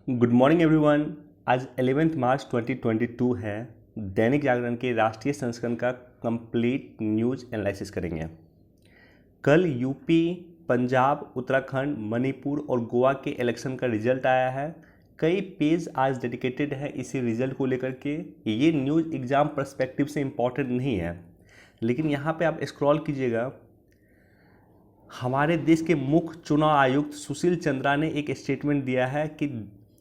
Good morning everyone. आज 11 मार्च 2022 है। दैनिक जागरण के राष्ट्रीय संस्करण का कंप्लीट न्यूज एनालिसिस करेंगे। कल यूपी, पंजाब, उत्तराखंड, मणिपुर और गोवा के इलेक्शन का रिजल्ट आया है। कई पेज आज डेडिकेटेड है इसी रिजल्ट को लेकर के। ये न्यूज़ एग्ज़ाम पर्सपेक्टिव से इम्पॉर्टेंट नहीं है, लेकिन यहाँ पे आप स्क्रॉल कीजिएगा। हमारे देश के मुख्य चुनाव आयुक्त सुशील चंद्रा ने एक स्टेटमेंट दिया है कि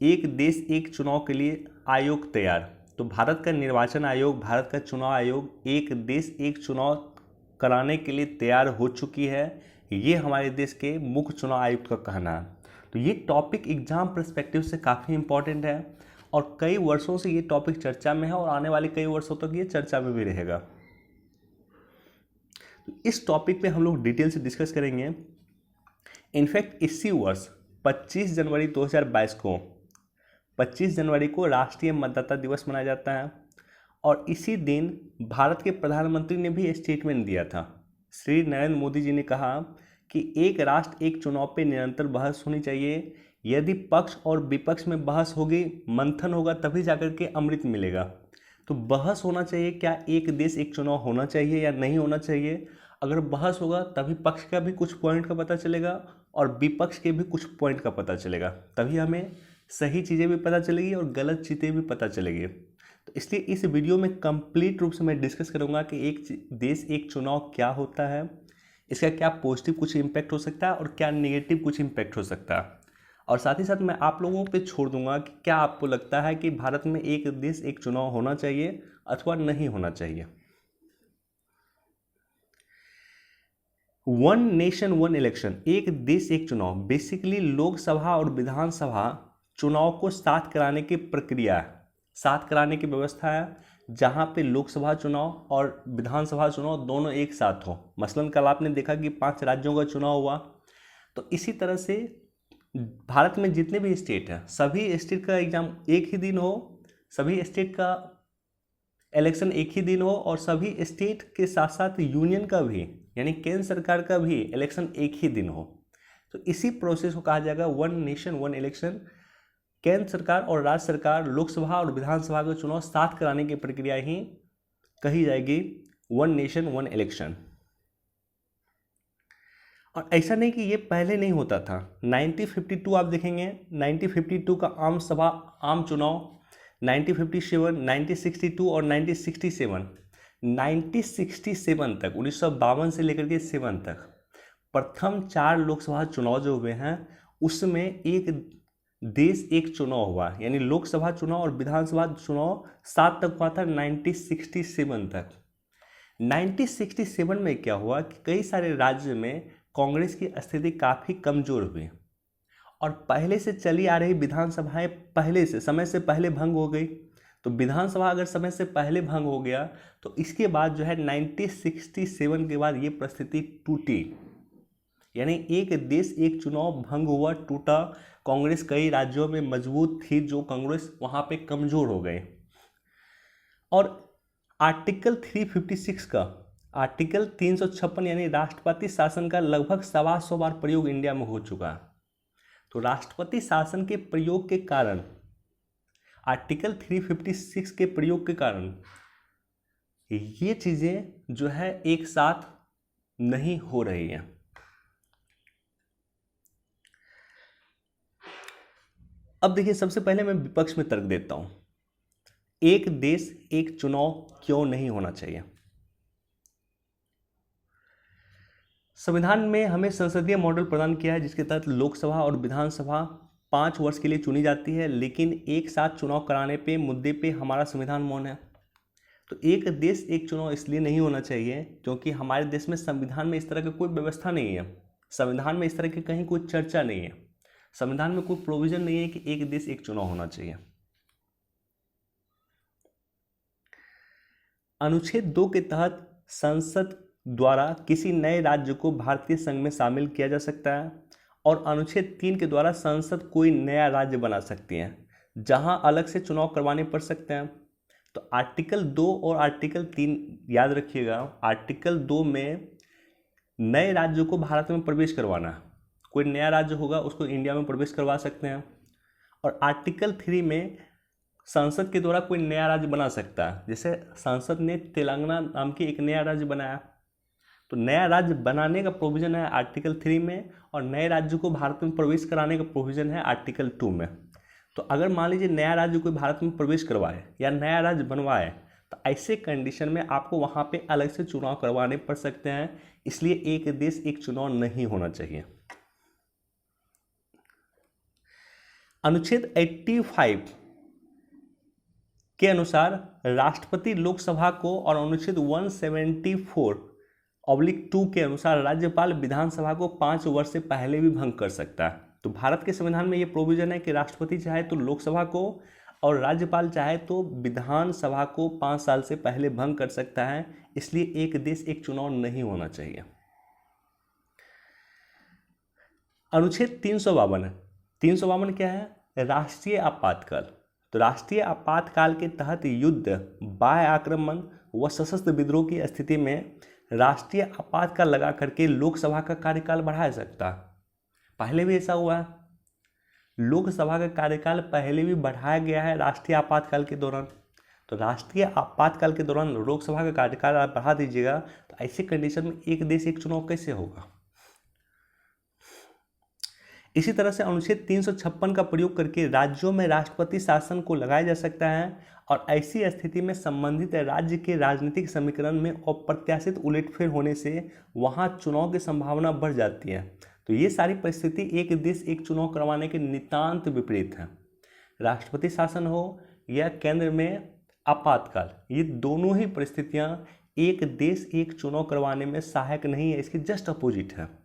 एक देश एक चुनाव के लिए आयोग तैयार। तो भारत का निर्वाचन आयोग, भारत का चुनाव आयोग एक देश एक चुनाव कराने के लिए तैयार हो चुकी है। ये हमारे देश के मुख्य चुनाव आयुक्त का कहना है। तो ये टॉपिक एग्जाम पर्सपेक्टिव से काफ़ी इम्पॉर्टेंट है और कई वर्षों से ये टॉपिक चर्चा में है और आने वाले कई वर्षों तक ये चर्चा में भी रहेगा। तो इस टॉपिक पे हम लोग डिटेल से डिस्कस करेंगे। इनफैक्ट इसी वर्ष 25 जनवरी 2022 को 25 जनवरी को राष्ट्रीय मतदाता दिवस मनाया जाता है और इसी दिन भारत के प्रधानमंत्री ने भी स्टेटमेंट दिया था। श्री नरेंद्र मोदी जी ने कहा कि एक राष्ट्र एक चुनाव पे निरंतर बहस होनी चाहिए। यदि पक्ष और विपक्ष में बहस होगी, मंथन होगा, तभी जाकर के अमृत मिलेगा। तो बहस होना चाहिए, क्या एक देश एक चुनाव होना चाहिए या नहीं होना चाहिए। अगर बहस होगा तभी पक्ष का भी कुछ पॉइंट का पता चलेगा और विपक्ष के भी कुछ पॉइंट का पता चलेगा। तभी हमें सही चीज़ें भी पता चलेगी और गलत चीज़ें भी पता चलेगी। तो इसलिए इस वीडियो में कंप्लीट रूप से मैं डिस्कस करूंगा कि एक देश एक चुनाव क्या होता है, इसका क्या पॉजिटिव कुछ इम्पैक्ट हो सकता है और क्या नेगेटिव कुछ इम्पैक्ट हो सकता है। और साथ ही साथ मैं आप लोगों पे छोड़ दूंगा कि क्या आपको लगता है कि भारत में एक देश एक चुनाव होना चाहिए अथवा नहीं होना चाहिए। वन नेशन वन इलेक्शन, एक देश एक चुनाव, बेसिकली लोकसभा और विधानसभा चुनाव को साथ कराने की प्रक्रिया है, साथ कराने की व्यवस्था है, जहां पे लोकसभा चुनाव और विधानसभा चुनाव दोनों एक साथ हो। मसलन कल आपने देखा कि 5 राज्यों का चुनाव हुआ। तो इसी तरह से भारत में जितने भी स्टेट हैं, सभी स्टेट का एग्जाम एक ही दिन हो, सभी स्टेट का इलेक्शन एक ही दिन हो और सभी स्टेट के साथ साथ यूनियन का भी, यानी केंद्र सरकार का भी इलेक्शन एक ही दिन हो। तो इसी प्रोसेस को कहा जाएगा वन नेशन वन इलेक्शन। केंद्र सरकार और राज्य सरकार लोकसभा और विधानसभा का चुनाव साथ कराने की प्रक्रिया ही कही जाएगी वन नेशन वन इलेक्शन। और ऐसा नहीं कि ये पहले नहीं होता था। 1952 आप देखेंगे, 1952 का आम चुनाव, 1957, 1962 और 1967, 1967 तक, 1952 से लेकर के 7 तक प्रथम 4 लोकसभा चुनाव जो हुए हैं उसमें एक देश एक चुनाव हुआ, यानी लोकसभा चुनाव और विधानसभा चुनाव साथ तक हुआ था 1967 तक। 1967 में क्या हुआ कि कई सारे राज्य में कांग्रेस की स्थिति काफ़ी कमज़ोर हुई और पहले से चली आ रही विधानसभाएं पहले से समय से पहले भंग हो गई। तो विधानसभा अगर समय से पहले भंग हो गया तो इसके बाद जो है 1967 के बाद ये परिस्थिति टूटी, यानी एक देश एक चुनाव भंग हुआ, टूटा। कांग्रेस कई राज्यों में मजबूत थी, जो कांग्रेस वहाँ पे कमज़ोर हो गए। और आर्टिकल 356 का, आर्टिकल 356 यानी राष्ट्रपति शासन का लगभग 125 बार प्रयोग इंडिया में हो चुका है। तो राष्ट्रपति शासन के प्रयोग के कारण, आर्टिकल 356 के प्रयोग के कारण ये चीज़ें जो है एक साथ नहीं हो रही हैं। अब देखिए, सबसे पहले मैं विपक्ष में तर्क देता हूं। एक देश एक चुनाव क्यों नहीं होना चाहिए। संविधान में हमें संसदीय मॉडल प्रदान किया है जिसके तहत लोकसभा और विधानसभा 5 वर्ष के लिए चुनी जाती है, लेकिन एक साथ चुनाव कराने पे मुद्दे पे हमारा संविधान मौन है। तो एक देश एक चुनाव इसलिए नहीं होना चाहिए क्योंकि हमारे देश में संविधान में इस तरह की कोई व्यवस्था नहीं है। संविधान में इस तरह की कहीं कोई चर्चा नहीं है। संविधान में कोई प्रोविजन नहीं है कि एक देश एक चुनाव होना चाहिए। अनुच्छेद 2 के तहत संसद द्वारा किसी नए राज्य को भारतीय संघ में शामिल किया जा सकता है और अनुच्छेद 3 के द्वारा संसद कोई नया राज्य बना सकती है जहां अलग से चुनाव करवाने पड़ सकते हैं। तो आर्टिकल 2 और आर्टिकल 3 याद रखिएगा। आर्टिकल 2 में नए राज्यों को भारत में प्रवेश करवाना है, कोई नया राज्य होगा उसको इंडिया में प्रवेश करवा सकते हैं। और आर्टिकल 3 में संसद के द्वारा कोई नया राज्य बना सकता है। जैसे संसद ने तेलंगाना नाम की एक नया राज्य बनाया, तो नया राज्य बनाने का प्रोविज़न है आर्टिकल 3 में, और नए राज्य को भारत में प्रवेश कराने का प्रोविज़न है आर्टिकल 2 में। तो अगर मान लीजिए नया राज्य कोई भारत में प्रवेश करवाए या नया राज्य बनवाए, तो ऐसे कंडीशन में आपको वहाँ पे अलग से चुनाव करवाने पड़ सकते हैं। इसलिए एक देश एक चुनाव नहीं होना चाहिए। अनुच्छेद 85 के अनुसार राष्ट्रपति लोकसभा को, और अनुच्छेद 174/2 के अनुसार राज्यपाल विधानसभा को 5 वर्ष से पहले भी भंग कर सकता है। तो भारत के संविधान में ये प्रोविजन है कि राष्ट्रपति चाहे तो लोकसभा को और राज्यपाल चाहे तो विधानसभा को 5 साल से पहले भंग कर सकता है। इसलिए एक देश एक चुनाव नहीं होना चाहिए। अनुच्छेद 352 क्या है? राष्ट्रीय आपातकाल। तो राष्ट्रीय आपातकाल के तहत युद्ध, बाह्य आक्रमण व सशस्त्र विद्रोह की स्थिति में राष्ट्रीय आपातकाल लगा करके लोकसभा का कार्यकाल बढ़ाया सकता है। पहले भी ऐसा हुआ है, लोकसभा का कार्यकाल पहले भी बढ़ाया गया है राष्ट्रीय आपातकाल के दौरान। तो राष्ट्रीय आपातकाल के दौरान लोकसभा का कार्यकाल आप बढ़ा दीजिएगा, तो ऐसी कंडीशन में एक देश एक चुनाव कैसे होगा? इसी तरह से अनुच्छेद 356 का प्रयोग करके राज्यों में राष्ट्रपति शासन को लगाया जा सकता है, और ऐसी स्थिति में संबंधित राज्य के राजनीतिक समीकरण में अप्रत्याशित उलटफेर होने से वहां चुनाव की संभावना बढ़ जाती है। तो ये सारी परिस्थिति एक देश एक चुनाव करवाने के नितांत विपरीत है। राष्ट्रपति शासन हो या केंद्र में आपातकाल, ये दोनों ही परिस्थितियां एक देश एक चुनाव करवाने में सहायक नहीं है, इसके जस्ट अपोजिट है।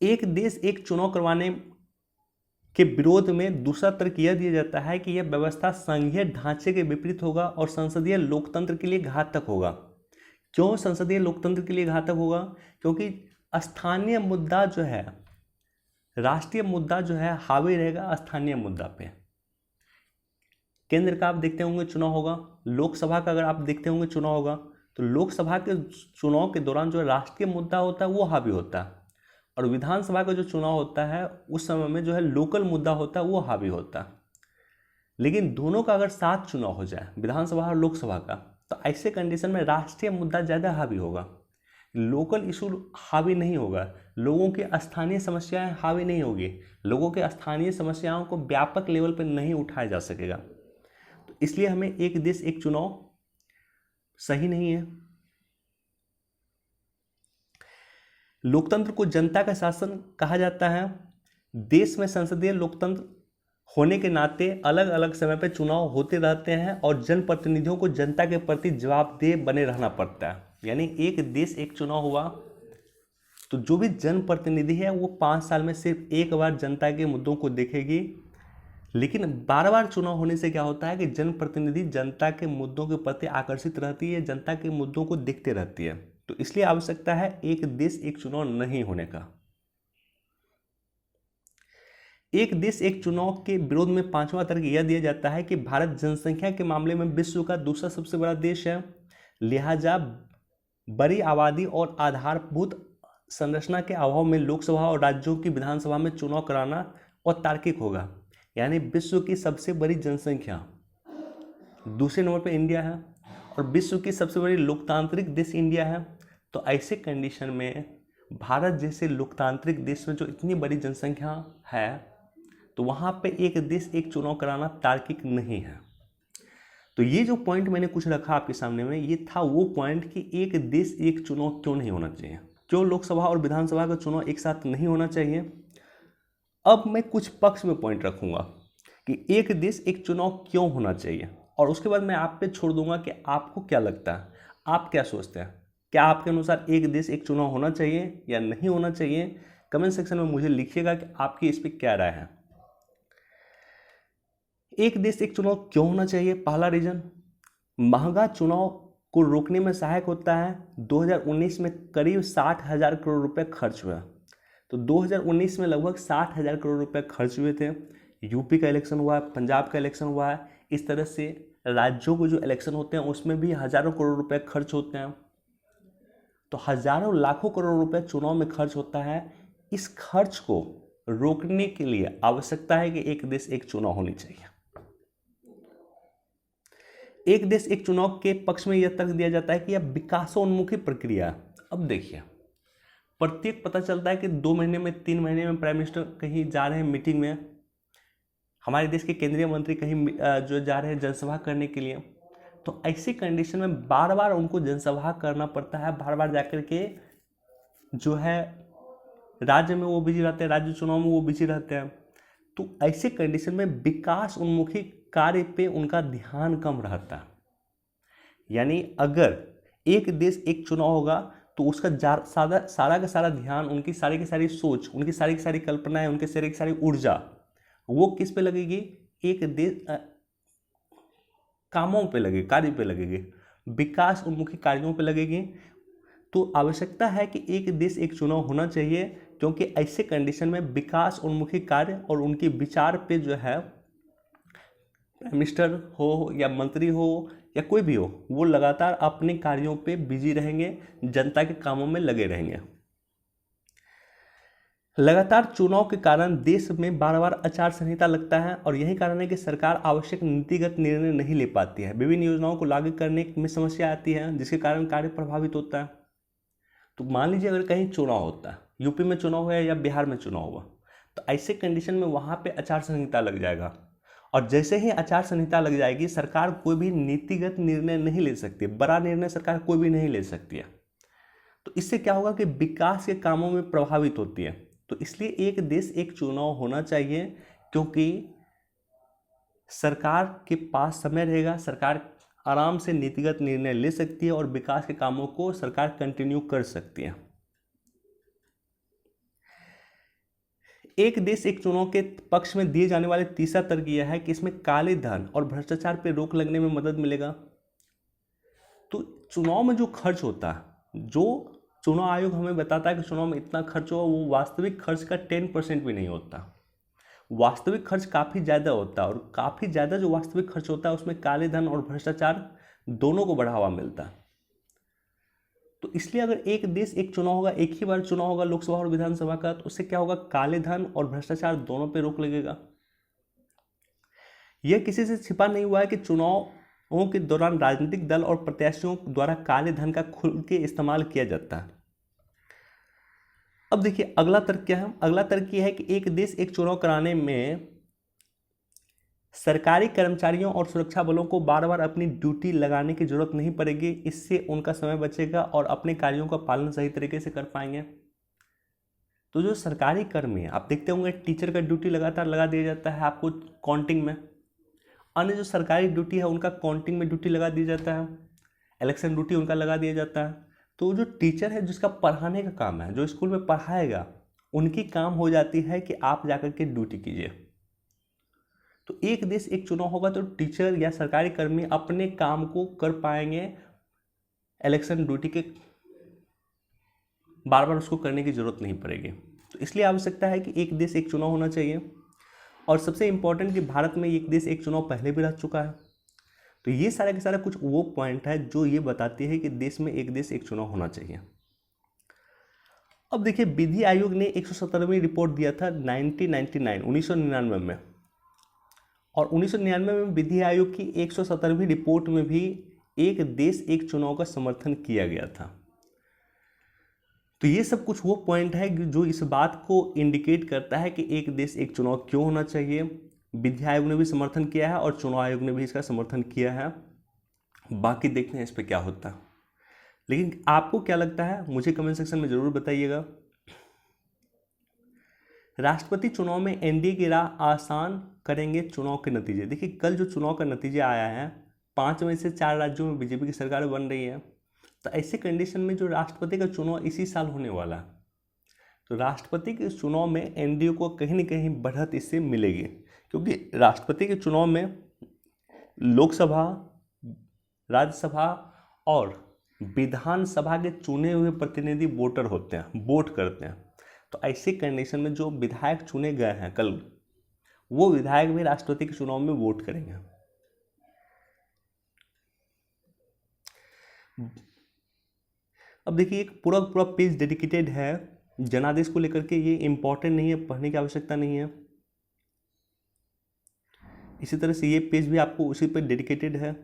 एक देश एक चुनाव करवाने के विरोध में दूसरा तर्क यह दिया जाता है कि यह व्यवस्था संघीय ढांचे के विपरीत होगा और संसदीय लोकतंत्र के लिए घातक होगा। क्यों संसदीय लोकतंत्र के लिए घातक होगा? क्योंकि स्थानीय मुद्दा जो है, राष्ट्रीय मुद्दा जो है हावी रहेगा स्थानीय मुद्दा पे। केंद्र का आप देखते होंगे चुनाव होगा, लोकसभा का अगर आप देखते होंगे चुनाव होगा, तो लोकसभा के चुनाव के दौरान जो राष्ट्रीय मुद्दा होता है वो हावी होता है, और विधानसभा का जो चुनाव होता है उस समय में जो है लोकल मुद्दा होता है वो हावी होता है। लेकिन दोनों का अगर साथ चुनाव हो जाए, विधानसभा और लोकसभा का, तो ऐसे कंडीशन में राष्ट्रीय मुद्दा ज़्यादा हावी होगा, लोकल इशू हावी नहीं होगा, लोगों की स्थानीय समस्याएं हावी नहीं होगी, लोगों के स्थानीय समस्याओं को व्यापक लेवल पर नहीं उठाया जा सकेगा। तो इसलिए हमें एक देश एक चुनाव सही नहीं है। लोकतंत्र को जनता का शासन कहा जाता है। देश में संसदीय लोकतंत्र होने के नाते अलग अलग समय पर चुनाव होते रहते हैं और जनप्रतिनिधियों को जनता के प्रति जवाबदेह बने रहना पड़ता है। यानी एक देश एक चुनाव हुआ तो जो भी जनप्रतिनिधि है वो 5 साल में सिर्फ एक बार जनता के मुद्दों को देखेगी। लेकिन बार बार चुनाव होने से क्या होता है कि जनप्रतिनिधि जनता के मुद्दों के प्रति आकर्षित रहती है, जनता के मुद्दों को देखते रहती है। तो इसलिए आवश्यकता है एक देश एक चुनाव नहीं होने का। एक देश एक चुनाव के विरोध में 5वां तर्क यह दिया जाता है कि भारत जनसंख्या के मामले में विश्व का दूसरा सबसे बड़ा देश है, लिहाजा बड़ी आबादी और आधारभूत संरचना के अभाव में लोकसभा और राज्यों की विधानसभा में चुनाव कराना अतार्किक होगा। यानी विश्व की सबसे बड़ी जनसंख्या, दूसरे नंबर पर इंडिया है, और विश्व की सबसे बड़ी लोकतांत्रिक देश इंडिया है। तो ऐसे कंडीशन में भारत जैसे लोकतांत्रिक देश में जो इतनी बड़ी जनसंख्या है, तो वहाँ पे एक देश एक चुनाव कराना तार्किक नहीं है। तो ये जो पॉइंट मैंने कुछ रखा आपके सामने में, ये था वो पॉइंट कि एक देश एक चुनाव क्यों नहीं होना चाहिए, क्यों लोकसभा और विधानसभा का चुनाव एक साथ नहीं होना चाहिए। अब मैं कुछ पक्ष में पॉइंट रखूंगा कि एक देश एक चुनाव क्यों होना चाहिए, और उसके बाद मैं आप पे छोड़ दूंगा कि आपको क्या लगता है, आप क्या सोचते हैं, क्या आपके अनुसार एक देश एक चुनाव होना चाहिए या नहीं होना चाहिए। कमेंट सेक्शन में मुझे लिखिएगा कि आपकी इस पर क्या राय है। एक देश एक चुनाव क्यों होना चाहिए? पहला रीजन, महंगा चुनाव को रोकने में सहायक होता है। 2019 में करीब 60,000 करोड़ रुपए खर्च हुआ, तो 2019 में लगभग 60,000 करोड़ रुपए खर्च हुए थे। यूपी का इलेक्शन हुआ है, पंजाब का इलेक्शन हुआ है, इस तरह से राज्यों के जो इलेक्शन होते हैं उसमें भी हजारों करोड़ रुपए खर्च होते हैं। तो हजारों लाखों करोड़ रुपए चुनाव में खर्च होता है। इस खर्च को रोकने के लिए आवश्यकता है कि एक देश एक चुनाव होनी चाहिए। एक देश एक चुनाव के पक्ष में यह तर्क दिया जाता है कि यह विकासोन्मुखी प्रक्रिया है। अब देखिए, प्रत्येक पता चलता है कि 2 महीने में 3 महीने में प्राइम मिनिस्टर कहीं जा रहे हैं मीटिंग में, हमारे देश के केंद्रीय मंत्री कहीं जो जा रहे हैं जनसभा करने के लिए, तो ऐसी कंडीशन में बार बार उनको जनसभा करना पड़ता है, बार बार जाकर के जो है राज्य में वो बिजी रहते हैं, राज्य चुनाव में वो बिजी रहते हैं। तो ऐसे कंडीशन में विकास उन्मुखी कार्य पे उनका ध्यान कम रहता है। यानी अगर एक देश एक चुनाव होगा तो उसका सारा का सारा ध्यान, उनकी सारी की सारी सोच, उनकी सारी की सारी कल्पनाएं, उनकी सारी की सारी ऊर्जा वो किस पे लगेगी? एक देश कामों पे लगेगी, कार्य पे लगेगी, विकास उन्मुखी कार्यों पे लगेगी। तो आवश्यकता है कि एक देश एक चुनाव होना चाहिए, क्योंकि ऐसे कंडीशन में विकास उन्मुखी कार्य और उनके विचार पे जो है प्राइम मिनिस्टर हो या मंत्री हो या कोई भी हो, वो लगातार अपने कार्यों पे बिजी रहेंगे, जनता के कामों में लगे रहेंगे। लगातार चुनाव के कारण देश में बार बार आचार संहिता लगता है और यही कारण है कि सरकार आवश्यक नीतिगत निर्णय नहीं ले पाती है, विभिन्न योजनाओं को लागू करने में समस्या आती है, जिसके कारण कार्य प्रभावित होता है। तो मान लीजिए अगर कहीं चुनाव होता है, यूपी में चुनाव हुआ या बिहार में चुनाव हुआ, तो ऐसे कंडीशन में वहाँ पे आचार संहिता लग जाएगा और जैसे ही आचार संहिता लग जाएगी, सरकार कोई भी नीतिगत निर्णय नहीं ले सकती, बड़ा निर्णय सरकार कोई भी नहीं ले सकती है। तो इससे क्या होगा कि विकास के कामों में प्रभावित होती है। तो इसलिए एक देश एक चुनाव होना चाहिए, क्योंकि सरकार के पास समय रहेगा, सरकार आराम से नीतिगत निर्णय ले सकती है और विकास के कामों को सरकार कंटिन्यू कर सकती है। एक देश एक चुनाव के पक्ष में दिए जाने वाले तीसरा तर्क यह है कि इसमें काले धन और भ्रष्टाचार पर रोक लगने में मदद मिलेगा। तो चुनाव में जो खर्च होता है, जो चुनाव आयोग हमें बताता है कि चुनाव में इतना खर्च हुआ, वो वास्तविक खर्च का 10% भी नहीं होता। वास्तविक खर्च काफ़ी ज़्यादा होता है और काफ़ी ज़्यादा जो वास्तविक खर्च होता है उसमें काले धन और भ्रष्टाचार दोनों को बढ़ावा मिलता है। तो इसलिए अगर एक देश एक चुनाव होगा, एक ही बार चुनाव होगा लोकसभा और विधानसभा का, तो उससे क्या होगा? काले धन और भ्रष्टाचार दोनों पर रोक लगेगा। यह किसी से छिपा नहीं हुआ है कि चुनावों के दौरान राजनीतिक दल और प्रत्याशियों द्वारा काले धन का खुल के इस्तेमाल किया जाता है। अब देखिए अगला तर्क क्या है? अगला तर्क यह है कि एक देश एक चुनाव कराने में सरकारी कर्मचारियों और सुरक्षा बलों को बार बार अपनी ड्यूटी लगाने की जरूरत नहीं पड़ेगी। इससे उनका समय बचेगा और अपने कार्यों का पालन सही तरीके से कर पाएंगे। तो जो सरकारी कर्मी है, आप देखते होंगे टीचर का ड्यूटी लगातार लगा दिया जाता है आपको काउंटिंग में, अन्य जो सरकारी ड्यूटी है उनका काउंटिंग में ड्यूटी लगा दिया जाता है, इलेक्शन ड्यूटी उनका लगा दिया जाता है। तो जो टीचर है जिसका पढ़ाने का काम है, जो स्कूल में पढ़ाएगा, उनकी काम हो जाती है कि आप जाकर के ड्यूटी कीजिए। तो एक देश एक चुनाव होगा तो टीचर या सरकारी कर्मी अपने काम को कर पाएंगे, इलेक्शन ड्यूटी के बार बार उसको करने की जरूरत नहीं पड़ेगी। तो इसलिए आवश्यकता है कि एक देश एक चुनाव होना चाहिए। और सबसे इंपॉर्टेंट कि भारत में एक देश एक चुनाव पहले भी रह चुका है। तो ये सारा के सारा कुछ वो पॉइंट है जो ये बताती है कि देश में एक देश एक चुनाव होना चाहिए। अब देखिए, विधि आयोग ने 117वीं रिपोर्ट दिया था 1999 में, और 1999 में विधि आयोग की 117वीं रिपोर्ट में भी एक देश एक चुनाव का समर्थन किया गया था। तो ये सब कुछ वो पॉइंट है जो इस बात को इंडिकेट करता है कि एक देश एक चुनाव क्यों होना चाहिए। विधि आयोग ने भी समर्थन किया है और चुनाव आयोग ने भी इसका समर्थन किया है। बाकी देखते हैं इस पर क्या होता है। लेकिन आपको क्या लगता है मुझे कमेंट सेक्शन में जरूर बताइएगा। राष्ट्रपति चुनाव में एनडीए की राह आसान करेंगे चुनाव के नतीजे। देखिए, कल जो चुनाव का नतीजा आया है, 5 में से 4 राज्यों में बीजेपी की सरकार बन रही है। तो ऐसे कंडीशन में जो राष्ट्रपति का चुनाव इसी साल होने वाला है, तो राष्ट्रपति के चुनाव में एनडीए को कहीं ना कहीं बढ़त इससे मिलेगी, क्योंकि राष्ट्रपति के चुनाव में लोकसभा, राज्यसभा और विधानसभा के चुने हुए प्रतिनिधि वोटर होते हैं, वोट करते हैं। तो ऐसे कंडीशन में जो विधायक चुने गए हैं कल, वो विधायक भी राष्ट्रपति के चुनाव में वोट करेंगे। अब देखिए, एक पूरा पेज डेडिकेटेड है जनादेश को लेकर के ये इम्पोर्टेंट नहीं है, पढ़ने की आवश्यकता नहीं है। इसी तरह से ये पेज भी आपको उसी पर डेडिकेटेड है।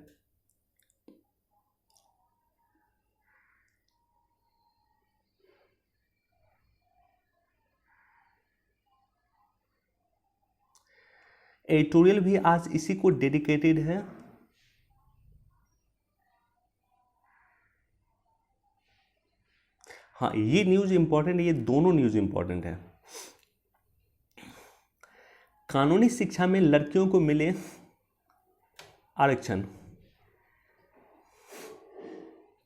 एडिटोरियल भी आज इसी को डेडिकेटेड है। हाँ, ये न्यूज़ इंपॉर्टेंट है, ये दोनों न्यूज़ इंपॉर्टेंट है। कानूनी शिक्षा में लड़कियों को मिले आरक्षण।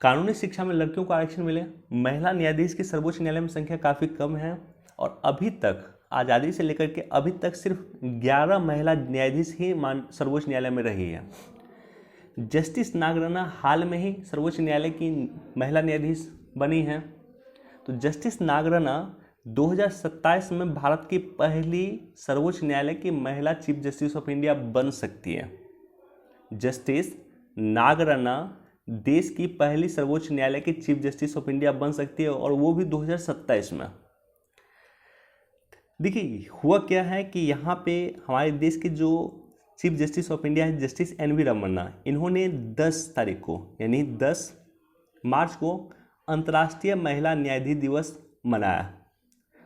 कानूनी शिक्षा में लड़कियों को आरक्षण मिले। महिला न्यायाधीश की सर्वोच्च न्यायालय में संख्या काफ़ी कम है और अभी तक आज़ादी से लेकर के अभी तक सिर्फ 11 महिला न्यायाधीश ही सर्वोच्च न्यायालय में रही है। जस्टिस नागरत्ना हाल में ही सर्वोच्च न्यायालय की महिला न्यायाधीश बनी है। तो जस्टिस नागरत्ना 2027 में भारत की पहली सर्वोच्च न्यायालय की महिला चीफ जस्टिस ऑफ इंडिया बन सकती है। जस्टिस नागरत्ना देश की पहली सर्वोच्च न्यायालय की चीफ जस्टिस ऑफ इंडिया बन सकती है और वो भी 2027 में। देखिए हुआ क्या है कि यहाँ पे हमारे देश के जो चीफ जस्टिस ऑफ इंडिया है जस्टिस NV रमन्ना, इन्होंने 10 तारीख को यानी 10 मार्च को अंतर्राष्ट्रीय महिला न्यायाधीश दिवस मनाया।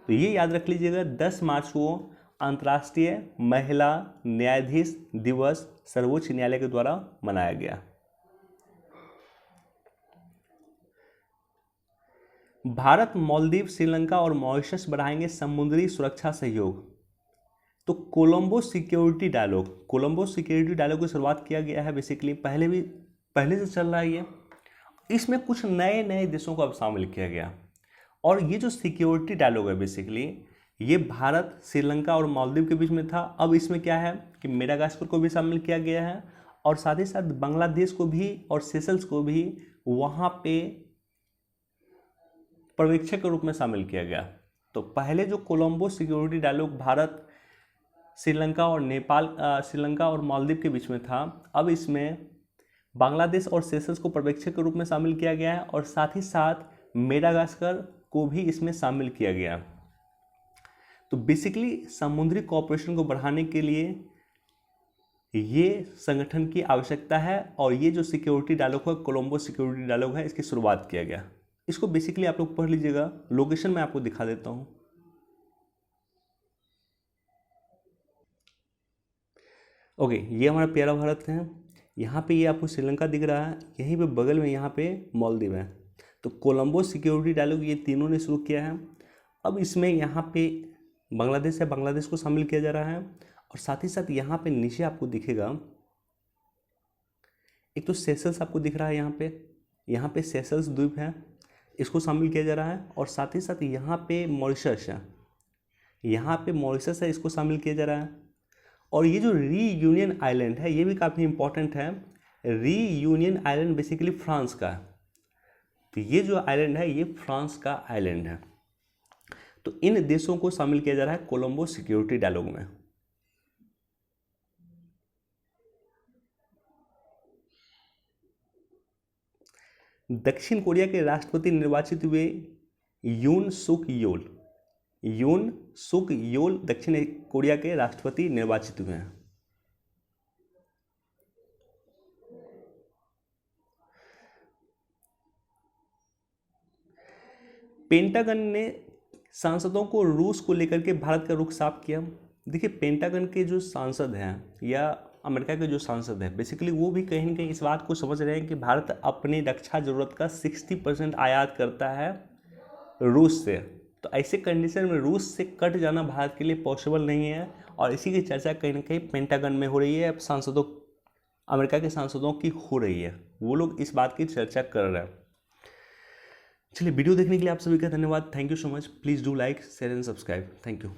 तो ये याद रख लीजिएगा, 10 मार्च को अंतर्राष्ट्रीय महिला न्यायाधीश दिवस सर्वोच्च न्यायालय के द्वारा मनाया गया। भारत, मालदीव, श्रीलंका और मॉरिशस बढ़ाएंगे समुद्री सुरक्षा सहयोग। तो कोलंबो सिक्योरिटी डायलॉग की शुरुआत किया गया है। बेसिकली पहले से चल रहा है ये। इसमें कुछ नए नए देशों को अब शामिल किया गया और ये जो सिक्योरिटी डायलॉग है बेसिकली ये भारत, श्रीलंका और मालदीव के बीच में था। अब इसमें क्या है कि मेडागास्कर को भी शामिल किया गया है और साथ ही साथ बांग्लादेश को भी और सेशल्स को भी वहाँ पे पर्यवेक्षक के रूप में शामिल किया गया। तो पहले जो कोलंबो सिक्योरिटी डायलॉग भारत, श्रीलंका और मालदीव के बीच में था, अब इसमें बांग्लादेश और सेशल्स को पर्यवेक्षक के रूप में शामिल किया गया है और साथ ही साथ मेडागास्कर को भी इसमें शामिल किया गया। तो बेसिकली समुद्री कोऑपरेशन को बढ़ाने के लिए ये संगठन की आवश्यकता है और ये जो सिक्योरिटी डायलॉग है, कोलंबो सिक्योरिटी डायलॉग है, इसकी शुरुआत किया गया। इसको बेसिकली आप लोग पढ़ लीजिएगा। लोकेशन मैं आपको दिखा देता हूँ। ओके, ये हमारा प्यारा भारत है। यहाँ पे ये आपको श्रीलंका दिख रहा है, यहीं पे बगल में यहाँ पे मालदीव है। तो कोलंबो सिक्योरिटी डायलॉग ये तीनों ने शुरू किया है। अब इसमें यहाँ पे बांग्लादेश है, बांग्लादेश को शामिल किया जा रहा है और साथ ही साथ यहाँ पे नीचे आपको दिखेगा एक तो सेशल्स आपको दिख रहा है। यहाँ पे सेशल्स द्वीप है, इसको शामिल किया जा रहा है और साथ ही साथ यहाँ पे मॉरिशस है, इसको शामिल किया जा रहा है। और ये जो रीयूनियन आइलैंड है ये भी काफ़ी इंपॉर्टेंट है। रीयूनियन आइलैंड बेसिकली फ्रांस का है। तो ये जो आइलैंड है ये फ्रांस का आइलैंड है। तो इन देशों को शामिल किया जा रहा है कोलंबो सिक्योरिटी डायलॉग में। दक्षिण कोरिया के राष्ट्रपति निर्वाचित हुए यून सुक योल दक्षिण कोरिया के राष्ट्रपति निर्वाचित हुए हैं। पेंटागन ने सांसदों को रूस को लेकर के भारत का रुख साफ किया। देखिए पेंटागन के जो सांसद हैं या अमेरिका के जो सांसद हैं बेसिकली वो भी कहीं ना कहीं इस बात को समझ रहे हैं कि भारत अपनी रक्षा जरूरत का 60% आयात करता है रूस से। तो ऐसे कंडीशन में रूस से कट जाना भारत के लिए पॉसिबल नहीं है और इसी की चर्चा कहीं ना कहीं पेंटागन में हो रही है, अमेरिका के सांसदों की हो रही है। वो लोग इस बात की चर्चा कर रहे हैं। चलिए वीडियो देखने के लिए आप सभी का धन्यवाद। Thank you so much. Please do like, share and subscribe. Thank you.